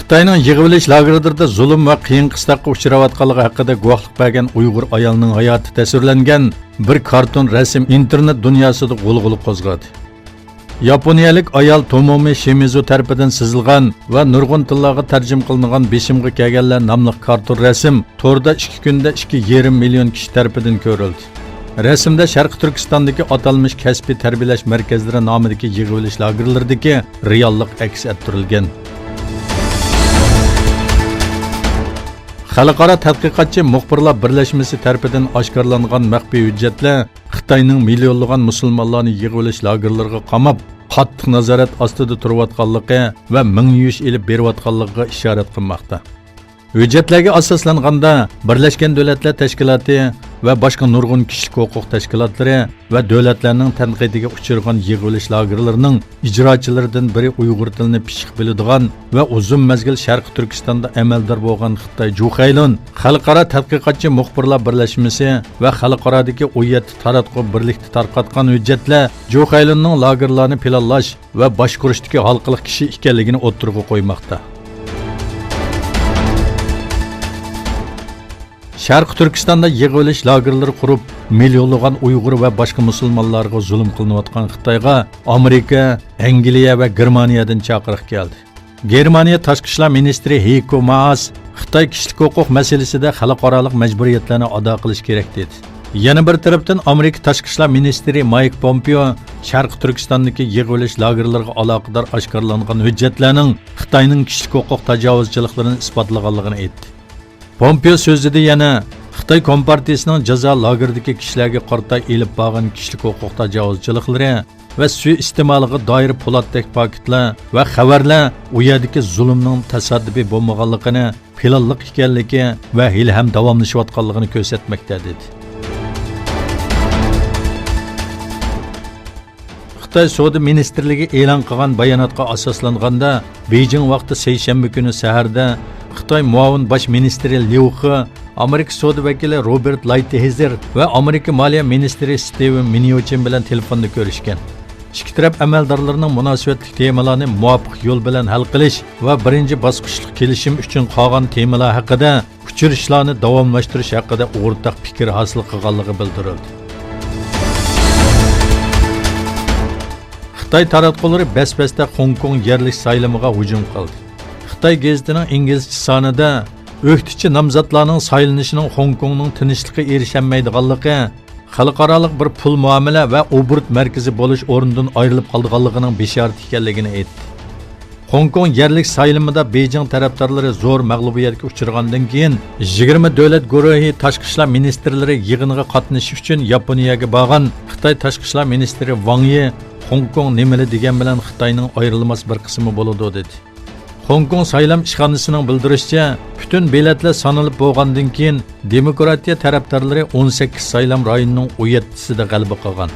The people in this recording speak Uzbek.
Xitoyning yig'ilish lagerlarida zulm va qiyin qistoqqa uchrayotganligi haqida guvohlik bergan Uyg'ur ayolning hayoti tasvirlangan bir karton rasm internet dunyosida g'ulg'ula qo'zg'adi. Yaponiyalik ayol Tomomi Shimizu tarafidan sizilgan va nurg'un tillarga tarjima qilingan Beshimga kelganlar nomli karton rasm to'rda 2 kunda 2,5 million kishi tarafidan ko'rildi. Rasmda Sharqi Turkistondagi atalmish kasbiy tarbiyalash markazlari nomidagi yig'ilish lagerlaridagi reallik aks ettirilgan. Xalqaro tadqiqotchi muxbirlar birlashmasi tarafidan oshkorlangan maxfiy hujjatlar Xitoyning millionlagan musulmonlarni yig'ilish lagerlariga qamab, qattiq nazorat ostida turayotganligi va ming yush elib berayotganligiga ishorat qilmoqda. Hujjatlarga asoslanganda Birlashgan Davlatlar Tashkiloti va boshqa nurg'un kishilik huquq tashkilotlari va davlatlarning tanqidiga uchirgan yig'ilish lagerlarining ijrochilaridan biri Uyg'ur tilini pishiq biladigan va uzun mazgil Sharqi Turkistonda amaldor bo'lgan Xitoy Juxaylun xalqaro tadqiqotchi muxbirlar birlashmasi va xalqarodagi 17 taratquv birlikda tarqatgan hujjatlar Juxaylunning lagerlarni planlash va boshqarishdagi halqiliq kishi ekanligini o'ttirg'a qo'ymoqda. Sharq Turkistonda yig'ilish lagerlari qurib, millionlagan Uyg'ur va boshqa musulmonlarga zulm qilinayotgan Xitoyga Amerika, Angliya va Germaniyadan chaqiriq keldi. Germaniya tashqi ishlar ministri Heiko Maas Xitoy kishilik huquq masalasida xalqaro majburiyatlarni ado qilish kerak dedi. Yana bir tarafdan Amerika tashqi ishlar ministri Mike Pompeo Sharq Turkistondagi yig'ilish lagerlariga aloqador oshkorlangan hujjatlarning Xitoyning kishilik huquq tajovuzchiliklarini isbotlaganligini aytdi. Pompeo so'zida yana Xitoy Kompartiyasining jazo lageridagi kishilarga qarata elib borgan kishilik huquq tajovuzchiliklari va suiiste'moliga doir po'latdek paketlar va xabarlar u yerdagi zulmning tasaddubi bo'lmaganligini, planliq ekanligi va hali ham davomlashayotganligini ko'rsatmoqda dedi. Xitoy Savdo ministrligi e'lon qilgan bayonotga asoslanganda, Beijing vaqti seshanba kuni saharda Xitoy muavin bosh ministri Liu He, Amerika savdo vakili Robert Lighthizer va Amerika moliya ministri Steven Mnuchin bilan telefonda ko'rishgan. Ikki taraf amaldorlarining munosabatli temalarni muvofiq yo'l bilan hal qilish va birinchi bosqichlik kelishim uchun qolgan temalar haqida uchrashishlarni davomlashtirish haqida o'rtaq fikr hosil qilganligi bildirildi. Xitoy taratqullari bas-basda Hong Kong yerlik saylamiga hujum qildi. Xitoy gazetining inglizcha sonida o'qituvchi nomzodlarning saylanishining Hong Kongning tinchlikka erishilmaydiganligi, xalqaro bir pul muomala va obort markazi bo'lish o'rnidan ayrilib qolganligining beshorati ekanligini aytdi. Hong Kong yerlik saylamida Beijing tarafdorlari zo'r mag'lubiyatga uchragandan keyin 20 davlat guruhi tashqi ishlar ministrlari yig'iniga qatnashish uchun Yaponiyaga borgan Xitoy tashqi ishlar ministri Wang Yi Hong Kong nimali degan bilan Xitoyning ayrilmas bir qismi bo'ladi dedi. Hong Kong saylam ishxonasining bildirishicha, butun biletlar sanalib bo'lgandan keyin demokratiya tarafdorlari 18 saylam rayonining 17sida g'alaba qilgan.